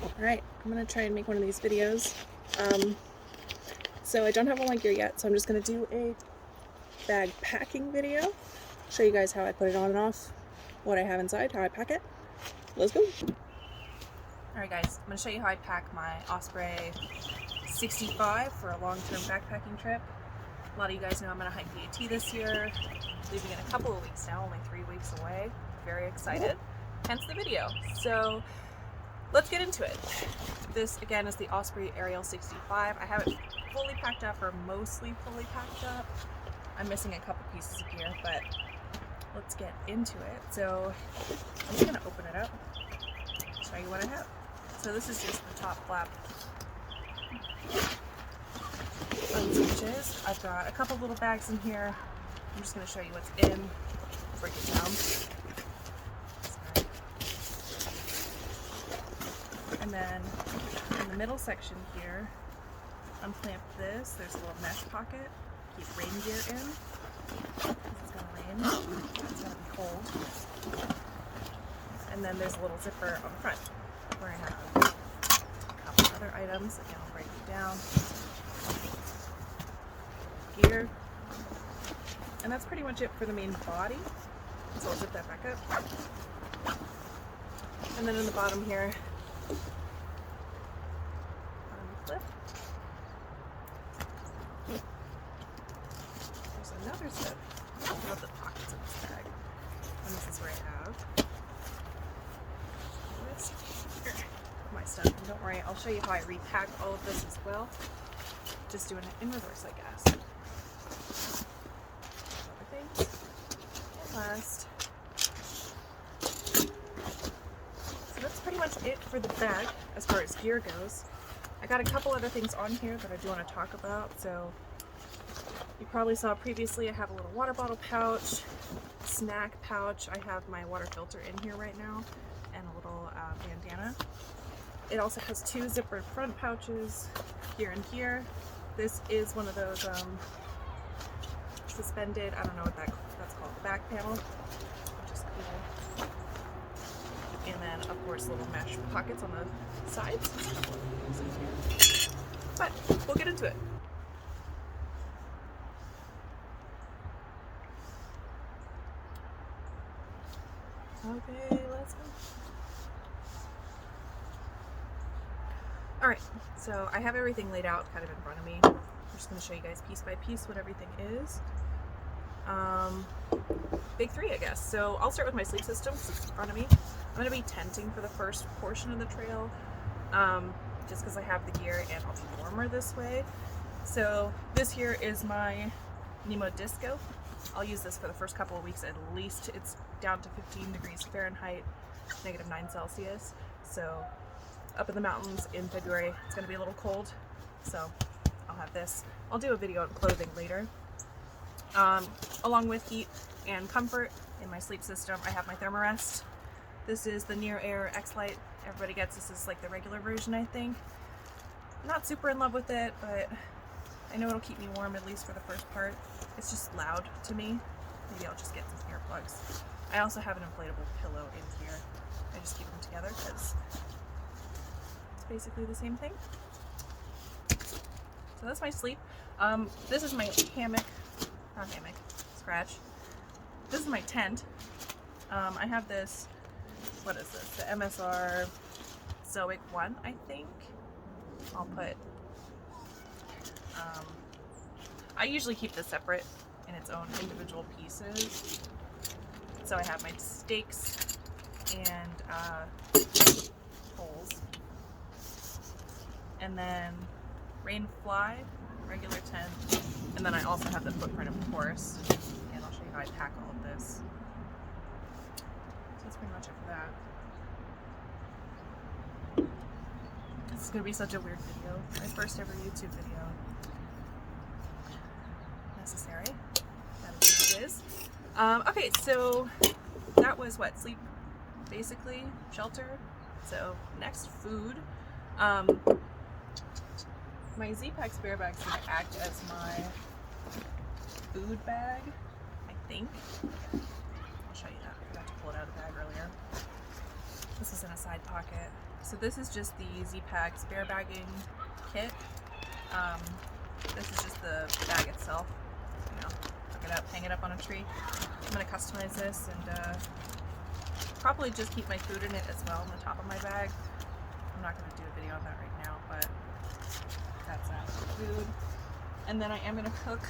Alright, I'm going to try and make one of these videos. So I don't have all my gear yet, so I'm just going to do a bag packing video. Show you guys how I put it on and off, what I have inside, how I pack it. Let's go! Alright guys, I'm going to show you how I pack my Osprey 65 for a long-term backpacking trip. A lot of you guys know I'm going to hike the AT this year, leaving in a couple of weeks now, only 3 weeks away. Very excited, hence the video. So let's get into it. This again is the Osprey Aerial 65. I have it fully packed up, or mostly fully packed up. I'm missing a couple pieces of gear, but let's get into it. So I'm just going to open it up, show you what I have. So this is just the top flap uncinches. I've got a couple little bags in here. I'm just going to show you what's in, break it down. And then in the middle section here, unclamp this. There's a little mesh pocket. Keep rain gear in. It's going to rain. It's going to be cold. And then there's a little zipper on the front where I have a couple other items. Again, I'll break it down. Gear. And that's pretty much it for the main body. So I'll zip that back up. And then in the bottom here, flip. There's another zip. I love the pockets in this bag. And this is where I have this here, my stuff. And don't worry, I'll show you how I repack all of this as well. Just doing it in reverse, I guess. Other things. And last. So that's pretty much it for the bag as far as gear goes. I got a couple other things on here that I do want to talk about. So you probably saw previously I have a little water bottle pouch, snack pouch. I have my water filter in here right now, and a little bandana. It also has two zippered front pouches here and here. This is one of those suspended, I don't know what that's called, the back panel, which is cool. And then of course little mesh pockets on the sides. There's a couple of things in here. But we'll get into it. Okay, let's go. Alright, so I have everything laid out kind of in front of me. I'm just going to show you guys piece by piece what everything is. Big three, I guess. So I'll start with my sleep system because it's in front of me. I'm going to be tenting for the first portion of the trail, just because I have the gear and I'll be warmer this way. So this here is my Nemo Disco. I'll use this for the first couple of weeks at least. It's down to 15 degrees Fahrenheit, -9 Celsius. So up in the mountains in February, it's going to be a little cold. So I'll have this. I'll do a video on clothing later. Along with heat and comfort in my sleep system, I have my Thermarest. This is the Near Air X-Lite. Everybody gets this is like the regular version, I think. Not super in love with it, but I know it'll keep me warm at least for the first part. It's just loud to me. Maybe I'll just get some earplugs. I also have an inflatable pillow in here. I just keep them together because it's basically the same thing. So that's my sleep. This is my hammock. Not hammock. Scratch. This is my tent. I have this. What is this? The MSR Zoic 1, I think. I'll put. I usually keep this separate in its own individual pieces. So I have my stakes and poles, and then rain fly, regular tent, and then I also have the footprint, of course. And I'll show you how I pack all of this. So that's pretty much it for that. This is going to be such a weird video. My first ever YouTube video. Necessary. That is what it is. Okay, so that was what? Sleep, basically. Shelter. So next, food. My Z-Pack spare bag is going to act as my food bag, I think. I'll show you that. I forgot to pull it out of the bag earlier. This is in a side pocket. So this is just the Z-Pack spare bagging kit. This is just the bag itself. You know, hook it up, hang it up on a tree. I'm going to customize this and probably just keep my food in it as well on the top of my bag. I'm not going to do a video on that right now, but that's food. And then I am going to cook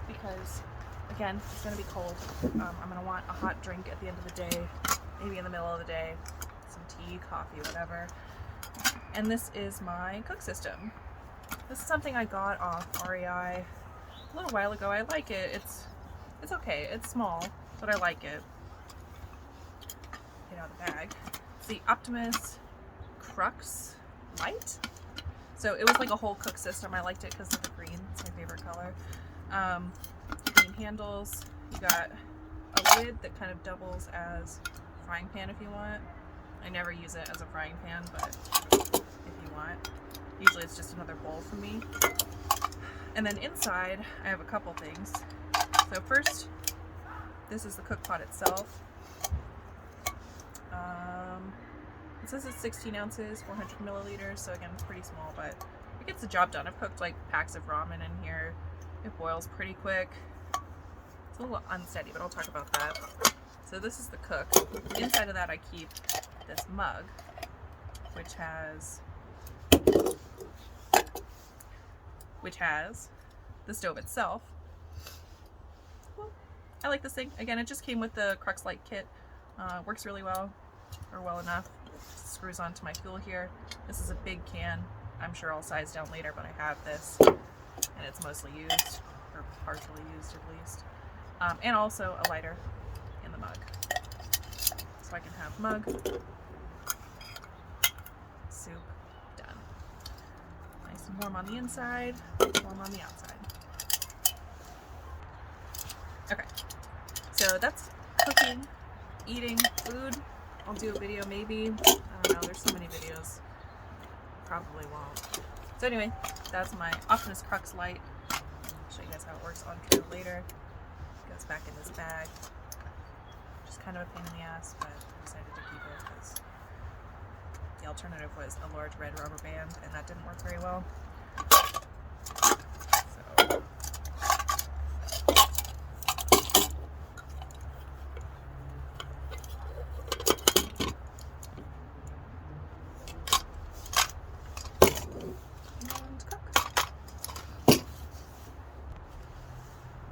because, again, it's going to be cold. I'm going to want a hot drink at the end of the day, maybe in the middle of the day, some tea, coffee, whatever. And this is my cook system. This is something I got off REI a little while ago. I like it. It's okay. It's small, but I like it. Get out of the bag. It's the Optimus Crux Light. So it was like a whole cook system. I liked it because of the green. It's my favorite color. Green handles. You got a lid that kind of doubles as a frying pan if you want. I never use it as a frying pan, but if you want. Usually it's just another bowl for me. And then inside, I have a couple things. So first, this is the cook pot itself. It says it's 16 ounces, 400 milliliters, so again, it's pretty small, but it gets the job done. I've cooked like packs of ramen in here. It boils pretty quick. It's a little unsteady, but I'll talk about that. So this is the cook. Inside of that, I keep this mug, which has the stove itself. I like this thing. Again, it just came with the Crux Light kit. Works really well, or well enough. Screws onto my fuel here. This is a big can. I'm sure I'll size down later, but I have this, and it's mostly used, or partially used at least. And also a lighter in the mug. So I can have mug, soup, done. Nice and warm on the inside, warm on the outside. Okay, so that's cooking, eating, food. I'll do a video maybe. I don't know, there's so many videos. Probably won't. So anyway, that's my Optimus Crux Light. I'll show you guys how it works on trail later. It goes back in this bag. Just kind of a pain in the ass, but I decided to keep it because the alternative was a large red rubber band, and that didn't work very well. So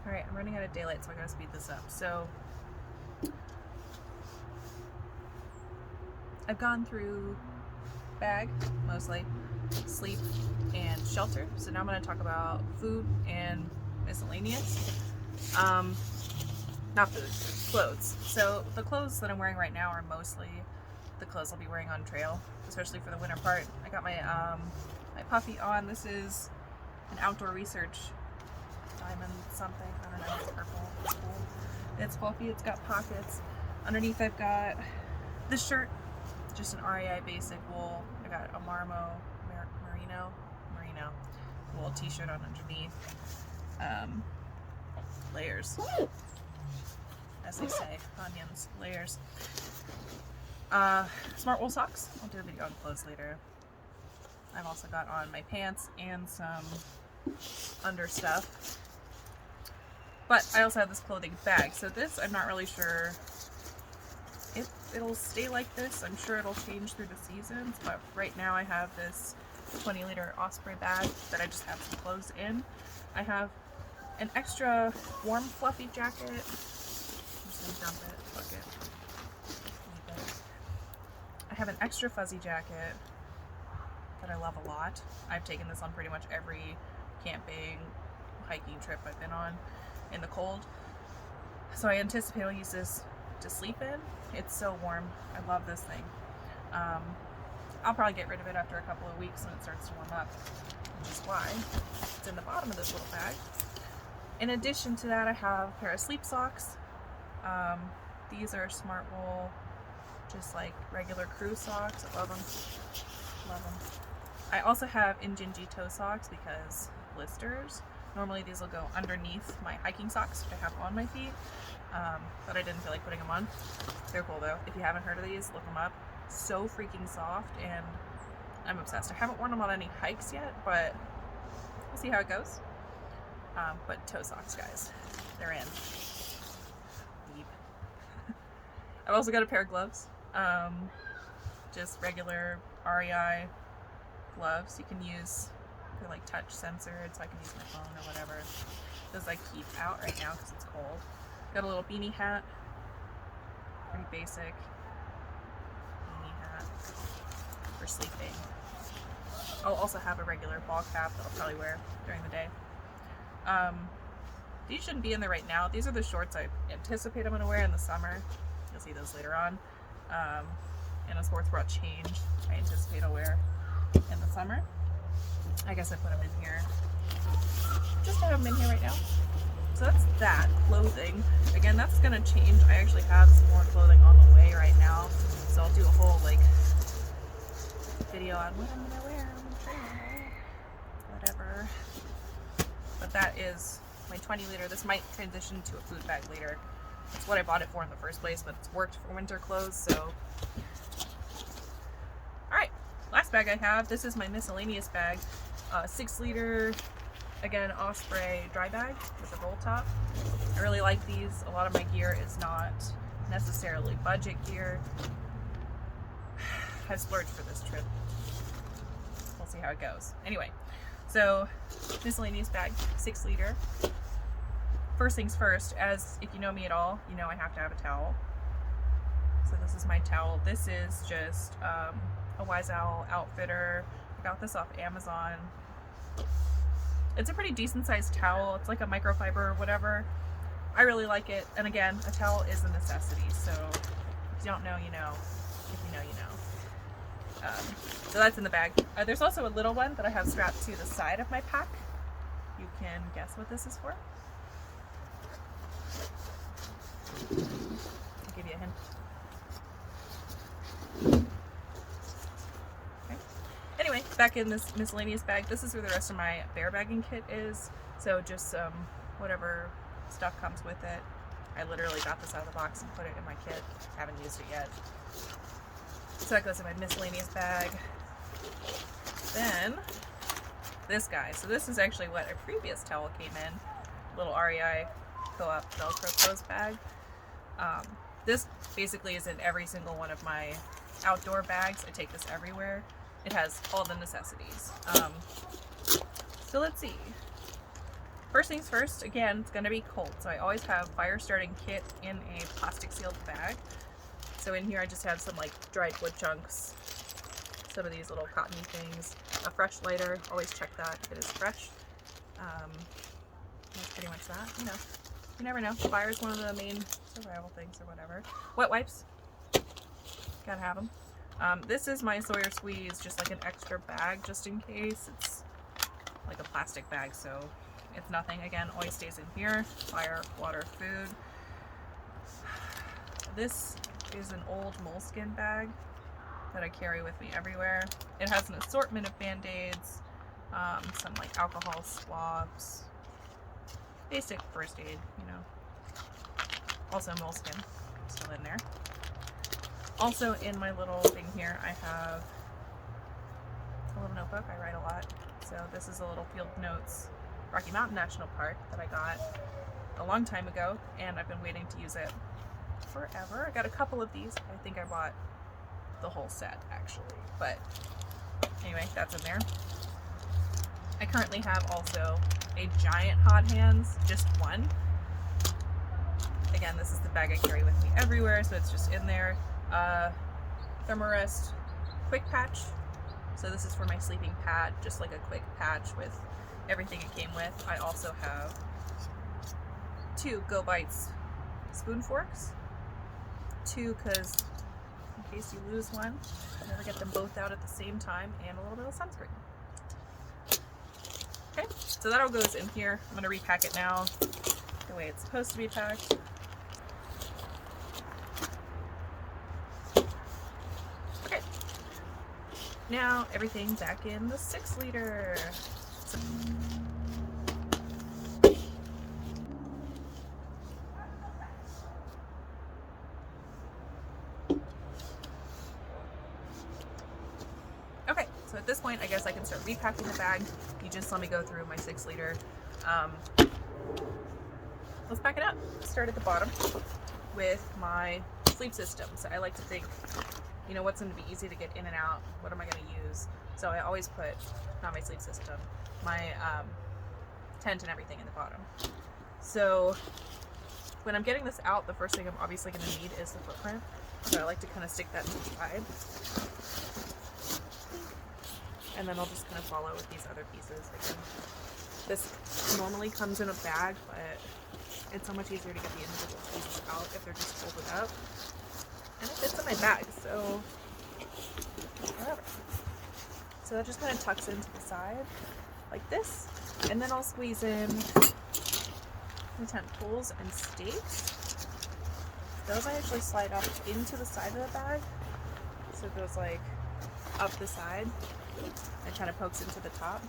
alright, I'm running out of daylight, so I gotta speed this up. So I've gone through bag, mostly, sleep, and shelter. So now I'm going to talk about food and miscellaneous. Not food, clothes. So the clothes that I'm wearing right now are mostly the clothes I'll be wearing on trail, especially for the winter part. I got my my puffy on. This is an Outdoor Research diamond something. I don't know, it's purple. It's cool. It's fluffy. It's got pockets. Underneath I've got this shirt. Just an REI basic wool. I got a merino wool t-shirt on underneath. Layers, as they say, onions, layers. Smart wool socks. I'll do a video on clothes later. I've also got on my pants and some under stuff. But I also have this clothing bag. So this, I'm not really sure it'll stay like this. I'm sure it'll change through the seasons, but right now I have this 20-liter Osprey bag that I just have some clothes in. I have an extra warm fluffy jacket. I'm just gonna dump it, fuck it. I have an extra fuzzy jacket that I love a lot. I've taken this on pretty much every camping, hiking trip I've been on in the cold. So I anticipate I'll use this to sleep in. It's so warm. I love this thing. I'll probably get rid of it after a couple of weeks when it starts to warm up, which is why it's in the bottom of this little bag. In addition to that, I have a pair of sleep socks. These are Smart Wool, just like regular crew socks. I love them. Love them. I also have Injinji toe socks because blisters. Normally these will go underneath my hiking socks, which I have on my feet. But I didn't feel like putting them on. They're cool though. If you haven't heard of these, look them up. so freaking soft, and I'm obsessed. I haven't worn them on any hikes yet, but we'll see how it goes. But toe socks, guys, they're in. Deep. I've also got a pair of gloves, just regular REI gloves. You can use, they're like touch censored, so I can use my phone or whatever. Those I keep out right now because it's cold. Got a little beanie hat, pretty basic beanie hat for sleeping. I'll also have a regular ball cap that I'll probably wear during the day. These shouldn't be in there right now. These are the shorts I anticipate I'm going to wear in the summer. You'll see those later on. And a sports bra change I anticipate I'll wear in the summer. I guess I put them in here just to have them in here right now. So that's that. Clothing. Again, that's going to change. I actually have some more clothing on the way right now. So I'll do a whole like video on what I'm going to wear on the trail. Whatever. But that is my 20 liter. This might transition to a food bag later. That's what I bought it for in the first place, but it's worked for winter clothes, so. Alright, last bag I have. This is my miscellaneous bag. 6 liter, again, Osprey dry bag with a roll top. I really like these. A lot of my gear is not necessarily budget gear. I've splurged for this trip. We'll see how it goes. Anyway, so miscellaneous bag, 6 liter. First things first, as if you know me at all, you know I have to have a towel. So this is my towel. This is just a Wise Owl Outfitter. I got this off Amazon. It's a pretty decent sized towel. It's like a microfiber or whatever. I really like it. And again, a towel is a necessity. So if you don't know, you know. If you know, you know. So that's in the bag. There's also a little one that I have strapped to the side of my pack. You can guess what this is for. I'll give you a hint. Okay. Anyway, back in this miscellaneous bag, this is where the rest of my bear bagging kit is. So just whatever stuff comes with it. I literally got this out of the box and put it in my kit. Haven't used it yet. So that goes in my miscellaneous bag. Then this guy. So this is actually what a previous towel came in. Little REI Co-op Velcro clothes bag. This basically is in every single one of my outdoor bags. I take this everywhere. It has all the necessities. So let's see. First things first, again, it's going to be cold. So I always have fire starting kit in a plastic sealed bag. So in here I just have some like dried wood chunks, some of these little cottony things, a fresh lighter. Always check that if it is fresh. That's pretty much that. You know, you never know. Fire is one of the main survival things or whatever. Wet wipes. Gotta have them. This is my Sawyer Squeeze, just like an extra bag just in case. It's like a plastic bag, so it's nothing. Again, always stays in here. Fire, water, food. This is an old moleskin bag that I carry with me everywhere. It has an assortment of band-aids, some like alcohol swabs, basic first aid, you know. Also moleskin, still in there. Also in my little thing here, I have a little notebook. I write a lot. So this is a little field notes Rocky Mountain National Park that I got a long time ago, and I've been waiting to use it forever. I got a couple of these. I think I bought the whole set actually, but anyway, that's in there. I currently have also a giant hot hands, just one. Again, this is the bag I carry with me everywhere, so it's just in there. Thermarest quick patch. So this is for my sleeping pad, just like a quick patch with everything it came with. I also have 2 Go Bites spoon forks. 2 because in case you lose one, I never get them both out at the same time, and a little bit of sunscreen. Okay, so that all goes in here. I'm going to repack it now the way it's supposed to be packed. Okay, now everything back in the 6 liter. So So at this point, I guess I can start repacking the bag. You just let me go through my 6 liter. Let's pack it up. Start at the bottom with my sleep system. So I like to think, you know, what's going to be easy to get in and out? What am I going to use? So I always put, not my sleep system, my tent and everything in the bottom. So when I'm getting this out, the first thing I'm obviously going to need is the footprint. So I like to kind of stick that to the side. And then I'll just kind of follow with these other pieces. Again, this normally comes in a bag, but it's so much easier to get the individual pieces out if they're just folded up. And it fits in my bag, so whatever. So that just kind of tucks into the side like this. And then I'll squeeze in the tent poles and stakes. Those I actually slide up into the side of the bag. So it goes like up the side and kind of pokes into the top.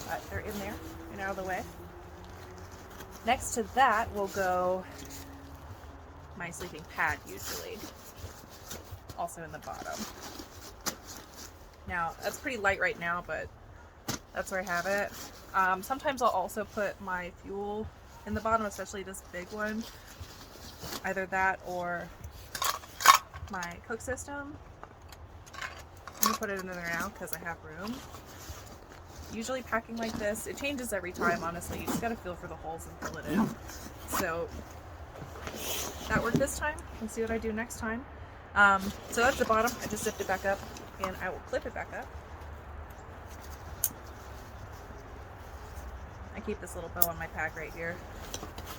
But they're in there and out of the way. Next to that will go my sleeping pad usually. Also in the bottom. Now that's pretty light right now, but that's where I have it. Sometimes I'll also put my fuel in the bottom, especially this big one. Either that or my cook system. I'm gonna put it in there now because I have room. Usually packing like this, it changes every time, honestly. You just gotta feel for the holes and fill it in. So that worked this time. Let's see what I do next time. So that's the bottom. I just zipped it back up and I will clip it back up. I keep this little bow on my pack right here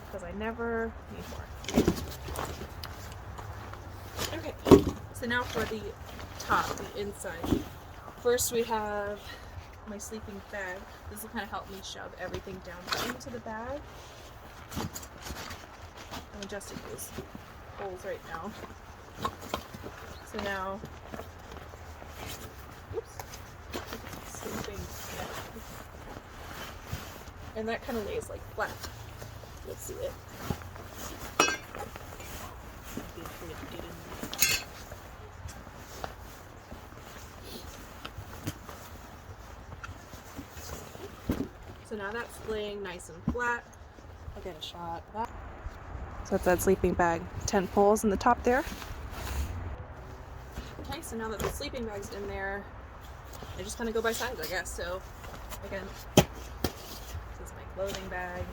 because I never need more. Okay, so now for the top, the inside. First we have my sleeping bag. This will kind of help me shove everything down into the bag. I'm adjusting these holes right now. So now, oops, sleeping bag. And that kind of lays like flat. Let's see it. So now that's laying nice and flat. I'll get a shot of that. So that's that sleeping bag. 10 poles in the top there. Okay, so now that the sleeping bag's in there, I just kind of go by size, I guess. So again, this is my clothing bag.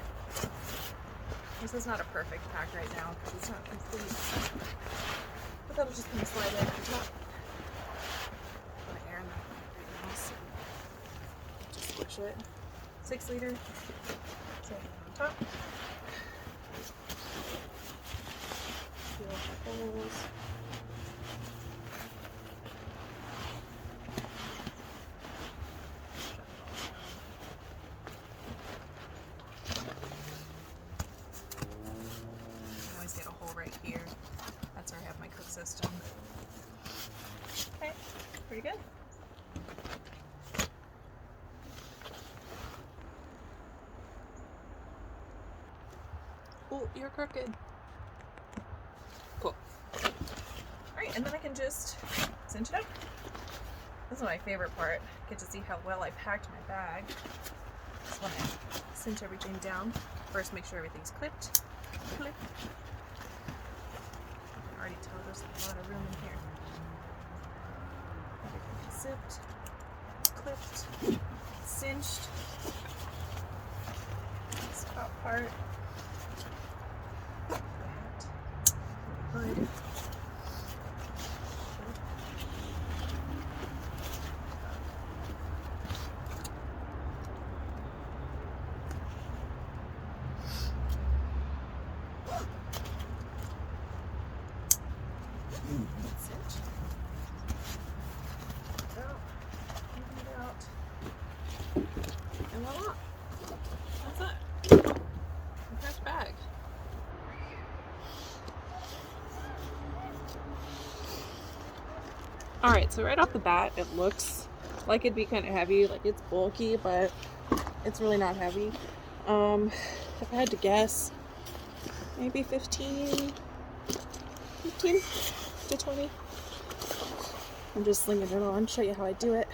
This is not a perfect pack right now because it's not complete. But that'll just kind of slide in on top. Put air in that right now, so just squish it. 6 liter. So on top. Feel the holes. I always get a hole right here. That's where I have my cook system. Okay, pretty good. Oh, you're crooked. Cool. Alright, and then I can just cinch it up. This is my favorite part. Get to see how well I packed my bag. Just want to cinch everything down. First, make sure everything's clipped. Clip. I can already tell there's a lot of room in here. Everything is zipped, clipped, cinched. This top part. Hood. Cinch. Out. And voila. That's it. Packed bag. Alright, so right off the bat, it looks like it'd be kind of heavy, like it's bulky, but it's really not heavy. If I had to guess, maybe 15 to 20. I'm just slinging it on, show you how I do it.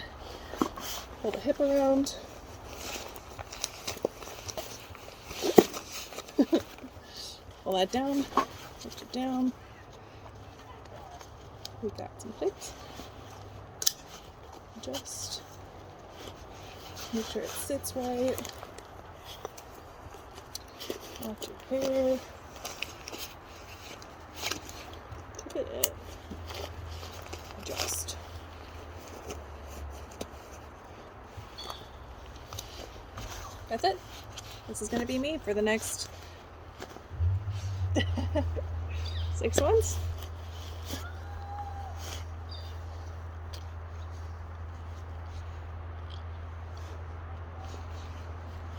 Pull the hip around. Pull that down, lift it down. We've got some plates. Just make sure it sits right. Watch your hair. Look at it. Adjust. That's it. This is going to be me for the next 6 months.